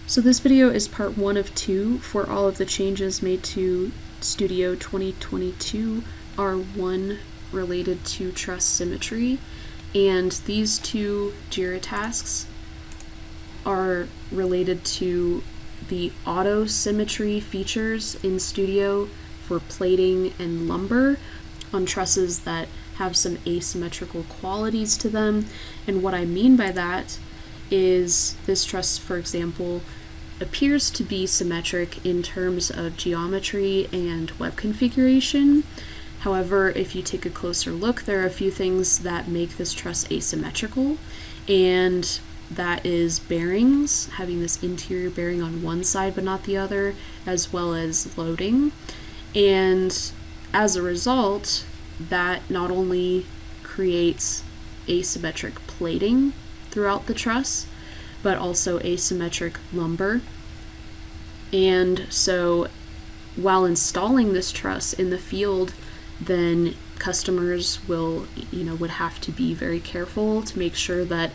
So this video is part 1 of 2 for all of the changes made to Studio 2022 R1 related to truss symmetry, and these two JIRA tasks are related to the auto symmetry features in Studio for plating and lumber on trusses that have some asymmetrical qualities to them. And what I mean by that is this truss, for example, appears to be symmetric in terms of geometry and web configuration. However, if you take a closer look, there are a few things that make this truss asymmetrical, and that is bearings, having this interior bearing on one side but not the other, as well as loading. And as a result, that not only creates asymmetric plating throughout the truss, but also asymmetric lumber. And so while installing this truss in the field, then customers would have to be very careful to make sure that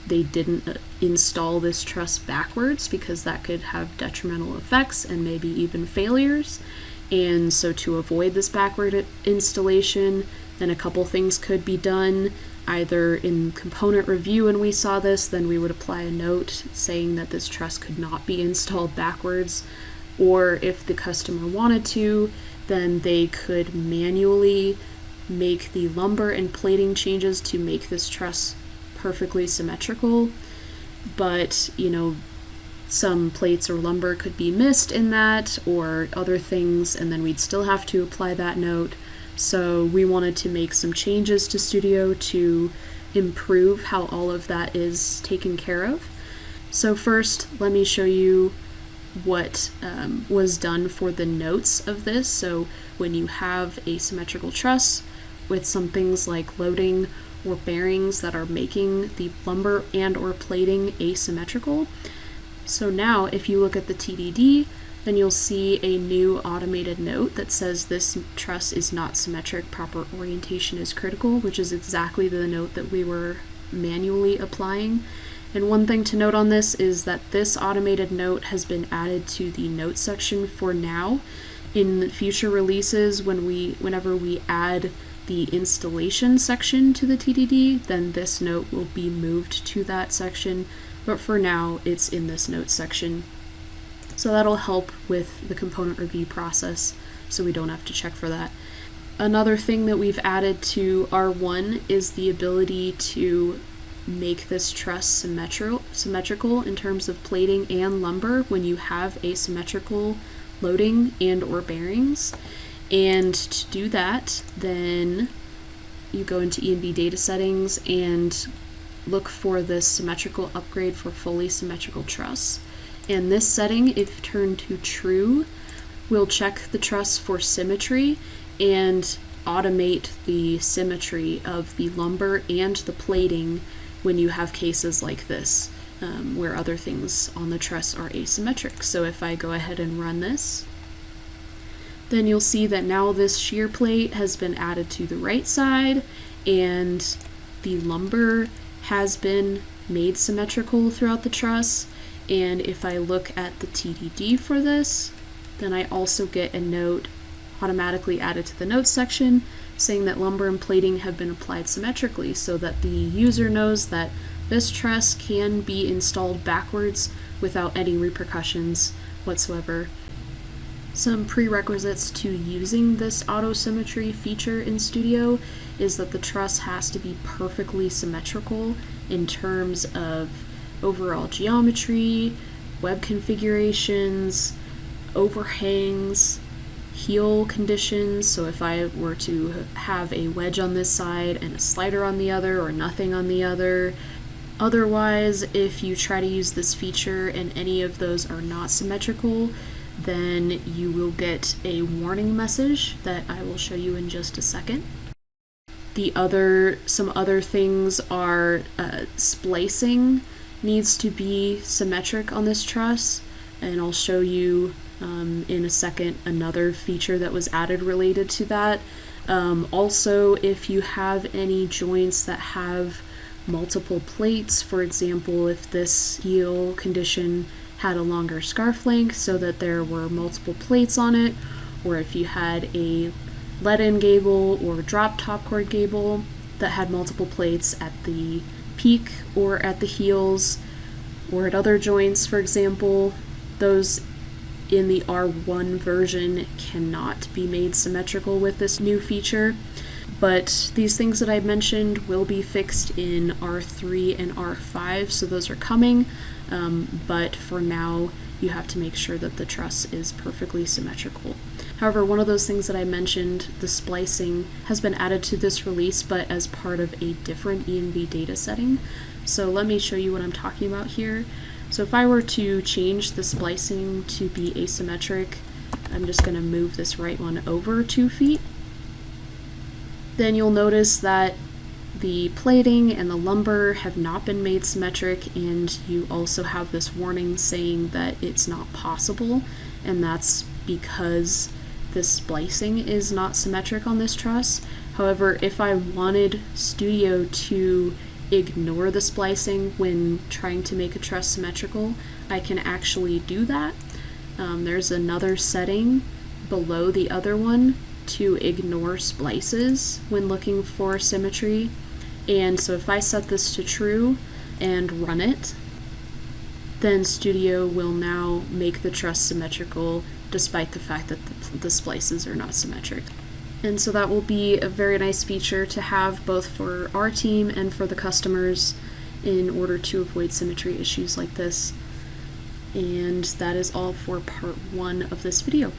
they didn't install this truss backwards, because that could have detrimental effects and maybe even failures. And so to avoid this backward installation, then a couple things could be done. Either in component review, when we saw this, then we would apply a note saying that this truss could not be installed backwards, or if the customer wanted to, then they could manually make the lumber and plating changes to make this truss perfectly symmetrical. But some plates or lumber could be missed in that, or other things, and then we'd still have to apply that note. So we wanted to make some changes to Studio to improve how all of that is taken care of. So first, let me show you what was done for the notes of this. So when you have a symmetrical truss with some things like loading or bearings that are making the lumber and or plating asymmetrical. So now if you look at the TDD, then you'll see a new automated note that says this truss is not symmetric, proper orientation is critical, which is exactly the note that we were manually applying. And one thing to note on this is that this automated note has been added to the note section for now. In future releases, whenever we add the installation section to the TDD, then this note will be moved to that section, but for now it's in this note section. So that'll help with the component review process, so we don't have to check for that. Another thing that we've added to R1 is the ability to make this truss symmetrical in terms of plating and lumber when you have asymmetrical loading and or bearings. And to do that, then you go into E&B data settings and look for this symmetrical upgrade for fully symmetrical truss. And this setting, if turned to true, will check the truss for symmetry and automate the symmetry of the lumber and the plating when you have cases like this, where other things on the truss are asymmetric. So if I go ahead and run this, then you'll see that now this shear plate has been added to the right side, and the lumber has been made symmetrical throughout the truss. And if I look at the TDD for this, then I also get a note automatically added to the notes section saying that lumber and plating have been applied symmetrically, so that the user knows that this truss can be installed backwards without any repercussions whatsoever. Some prerequisites to using this auto symmetry feature in Studio is that the truss has to be perfectly symmetrical in terms of overall geometry, web configurations, overhangs, heel conditions. So if I were to have a wedge on this side and a slider on the other, or nothing on the other. Otherwise, if you try to use this feature and any of those are not symmetrical, then you will get a warning message that I will show you in just a second. Some other things are splicing needs to be symmetric on this truss, and I'll show you in a second another feature that was added related to that. Also, if you have any joints that have multiple plates, for example, if this heel condition had a longer scarf length so that there were multiple plates on it, or if you had a let-in gable or drop top-chord gable that had multiple plates at the peak or at the heels or at other joints, for example, those in the R1 version cannot be made symmetrical with this new feature. But these things that I mentioned will be fixed in R3 and R5, so those are coming. But for now, you have to make sure that the truss is perfectly symmetrical. However, one of those things that I mentioned, the splicing, has been added to this release, but as part of a different ENV data setting. So let me show you what I'm talking about here. So if I were to change the splicing to be asymmetric, I'm just going to move this right one over 2 feet. Then you'll notice that the plating and the lumber have not been made symmetric, and you also have this warning saying that it's not possible, and that's because the splicing is not symmetric on this truss. However, if I wanted Studio to ignore the splicing when trying to make a truss symmetrical, I can actually do that. There's another setting below the other one to ignore splices when looking for symmetry. And so if I set this to true and run it, then Studio will now make the truss symmetrical despite the fact that the splices are not symmetric. And so that will be a very nice feature to have both for our team and for the customers in order to avoid symmetry issues like this. And that is all for part 1 of this video.